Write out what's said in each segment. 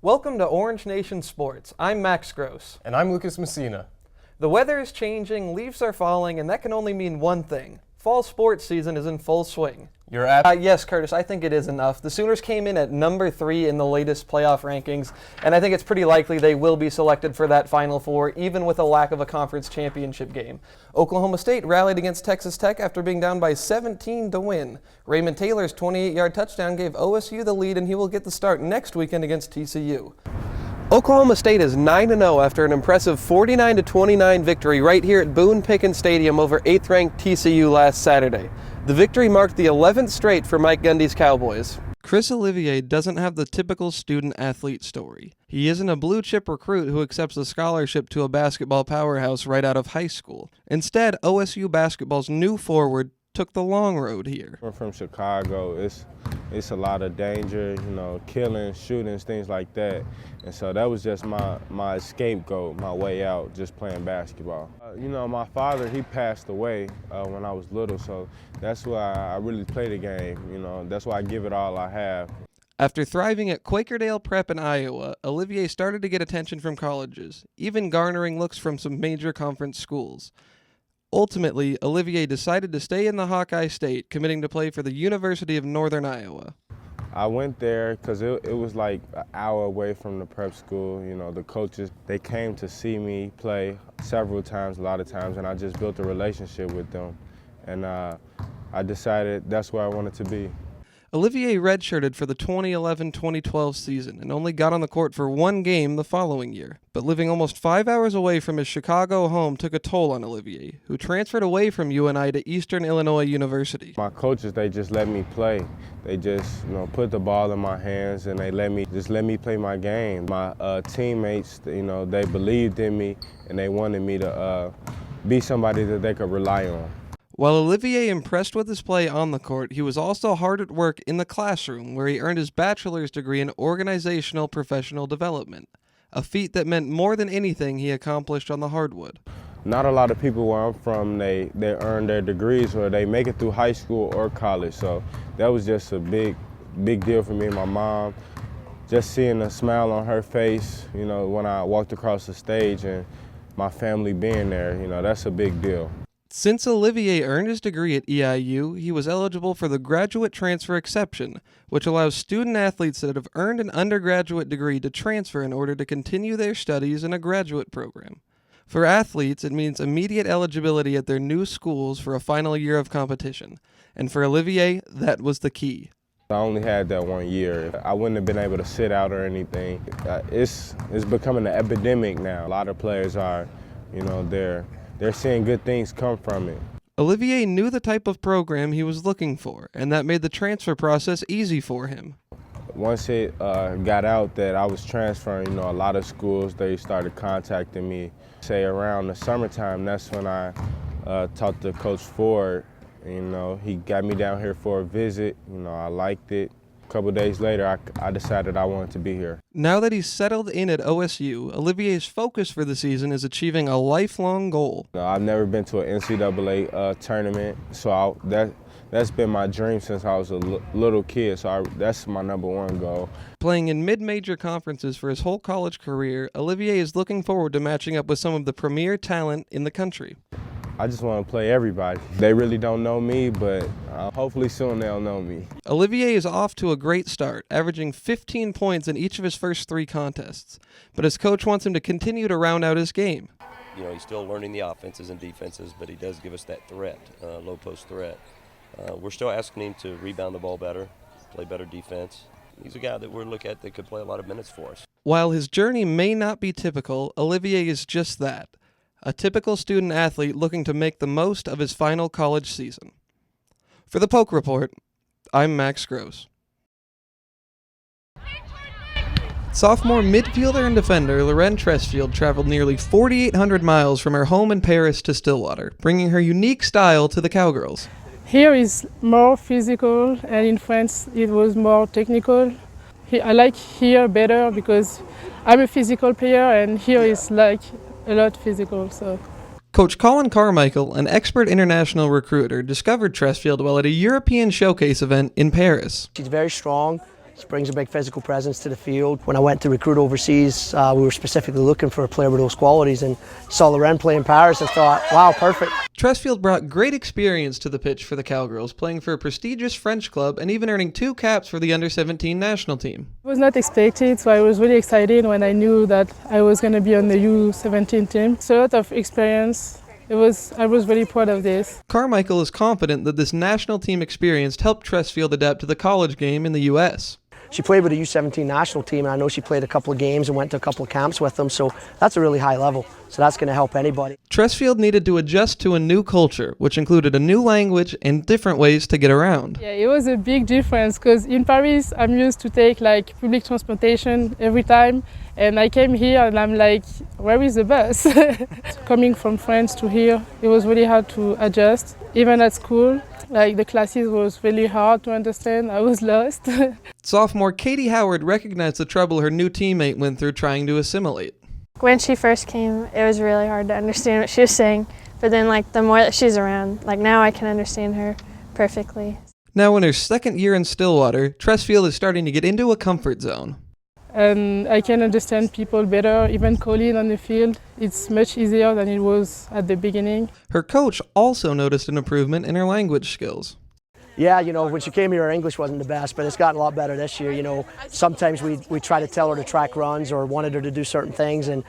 Welcome to Orange Nation Sports. I'm Max Gross. And I'm Lucas Messina. The weather is changing, leaves are falling, and that can only mean one thing. Fall sports season is in full swing. You're at Yes, Curtis, I think it is enough. The Sooners came in at number 3 in the latest playoff rankings, and I think it's pretty likely they will be selected for that Final Four, even with a lack of a conference championship game. Oklahoma State rallied against Texas Tech after being down by 17 to win. Raymond Taylor's 28-yard touchdown gave OSU the lead, and he will get the start next weekend against TCU. Oklahoma State is 9-0 after an impressive 49-29 victory right here at Boone Pickens Stadium over 8th-ranked TCU last Saturday. The victory marked the 11th straight for Mike Gundy's Cowboys. Chris Olivier doesn't have the typical student-athlete story. He isn't a blue-chip recruit who accepts a scholarship to a basketball powerhouse right out of high school. Instead, OSU basketball's new forward took the long road here. We're from Chicago. It's a lot of danger, killing, shootings, things like that. And so that was just my scapegoat, my way out, just playing basketball. My father, he passed away when I was little, so that's why I really play the game. That's why I give it all I have. After thriving at Quakerdale Prep in Iowa, Olivier started to get attention from colleges, even garnering looks from some major conference schools. Ultimately, Olivier decided to stay in the Hawkeye State, committing to play for the University of Northern Iowa. I went there because it was like an hour away from the prep school. The coaches, they came to see me play several times, a lot of times, and I just built a relationship with them. And I decided that's where I wanted to be. Olivier redshirted for the 2011-2012 season and only got on the court for one game the following year. But living almost 5 hours away from his Chicago home took a toll on Olivier, who transferred away from UNI to Eastern Illinois University. My coaches, they just let me play. They just, put the ball in my hands and they let me play my game. My teammates, they believed in me and they wanted me to be somebody that they could rely on. While Olivier impressed with his play on the court, he was also hard at work in the classroom, where he earned his bachelor's degree in organizational professional development, a feat that meant more than anything he accomplished on the hardwood. Not a lot of people where I'm from, they earn their degrees or they make it through high school or college, so that was just a big deal for me and my mom. Just seeing a smile on her face, when I walked across the stage and my family being there, that's a big deal. Since Olivier earned his degree at EIU, he was eligible for the graduate transfer exception, which allows student athletes that have earned an undergraduate degree to transfer in order to continue their studies in a graduate program. For athletes, it means immediate eligibility at their new schools for a final year of competition. And for Olivier, that was the key. I only had that 1 year. I wouldn't have been able to sit out or anything. It's becoming an epidemic now. A lot of players are, they're seeing good things come from it. Olivier knew the type of program he was looking for, and that made the transfer process easy for him. Once it got out that I was transferring, a lot of schools, they started contacting me. Say around the summertime, that's when I talked to Coach Ford. He got me down here for a visit. I liked it. A couple days later, I decided I wanted to be here. Now that he's settled in at OSU, Olivier's focus for the season is achieving a lifelong goal. I've never been to an NCAA tournament, so that's been my dream since I was a little kid, so that's my #1 goal. Playing in mid-major conferences for his whole college career, Olivier is looking forward to matching up with some of the premier talent in the country. I just want to play everybody. They really don't know me, but hopefully soon they'll know me. Olivier is off to a great start, averaging 15 points in each of his first 3 contests. But his coach wants him to continue to round out his game. He's still learning the offenses and defenses, but he does give us that threat, low post threat. We're still asking him to rebound the ball better, play better defense. He's a guy that we're looking at that could play a lot of minutes for us. While his journey may not be typical, Olivier is just that. A typical student athlete looking to make the most of his final college season. For the Polk Report, I'm Max Gross. Sophomore midfielder and defender Loren Tresfield traveled nearly 4,800 miles from her home in Paris to Stillwater, bringing her unique style to the Cowgirls. Here is more physical, and in France it was more technical. I like here better because I'm a physical player, and here is like a lot physical. So. Coach Colin Carmichael, an expert international recruiter, discovered Tresfield while at a European showcase event in Paris. She's very strong, She brings a big physical presence to the field. When I went to recruit overseas, we were specifically looking for a player with those qualities, and saw Lorraine play in Paris and thought, wow, perfect. Tressfield brought great experience to the pitch for the Cowgirls, playing for a prestigious French club and even earning 2 caps for the under-17 national team. It was not expected, so I was really excited when I knew that I was going to be on the U17 team. It's a lot of experience. I was really proud of this. Carmichael is confident that this national team experience helped Tressfield adapt to the college game in the U.S. She played with the U17 national team, and I know she played a couple of games and went to a couple of camps with them, so that's a really high level. So that's going to help anybody. Tressfield needed to adjust to a new culture, which included a new language and different ways to get around. Yeah, it was a big difference because in Paris I'm used to take like public transportation every time, and I came here and I'm like, where is the bus? Coming from France to here, it was really hard to adjust. Even at school, like the classes was really hard to understand. I was lost. Sophomore Katie Howard recognized the trouble her new teammate went through trying to assimilate. When she first came, it was really hard to understand what she was saying, but then like the more that she's around, like now I can understand her perfectly. Now in her second year in Stillwater, Tressfield is starting to get into a comfort zone. And I can understand people better, even calling on the field. It's much easier than it was at the beginning. Her coach also noticed an improvement in her language skills. Yeah, you know, when she came here, her English wasn't the best, but it's gotten a lot better this year. You know, sometimes we try to tell her to track runs or wanted her to do certain things, and,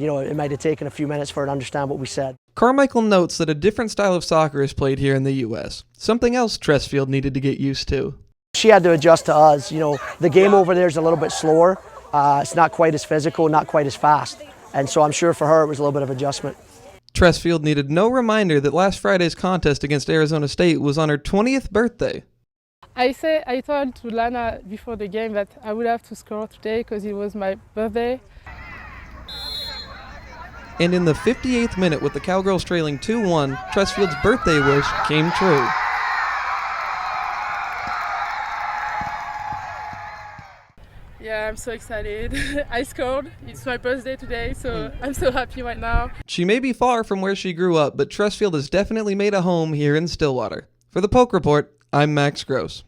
you know, it might have taken a few minutes for her to understand what we said. Carmichael notes that a different style of soccer is played here in the U.S., something else Tressfield needed to get used to. She had to adjust to us. You know, the game over there is a little bit slower. It's not quite as physical, not quite as fast. And so I'm sure for her it was a little bit of adjustment. Tressfield needed no reminder that last Friday's contest against Arizona State was on her 20th birthday. I told to Lana before the game that I would have to score today because it was my birthday. And in the 58th minute, with the Cowgirls trailing 2-1, Tressfield's birthday wish came true. Yeah, I'm so excited. I scored. It's my birthday today, so I'm so happy right now. She may be far from where she grew up, but Tressfield has definitely made a home here in Stillwater. For the Polk Report, I'm Max Gross.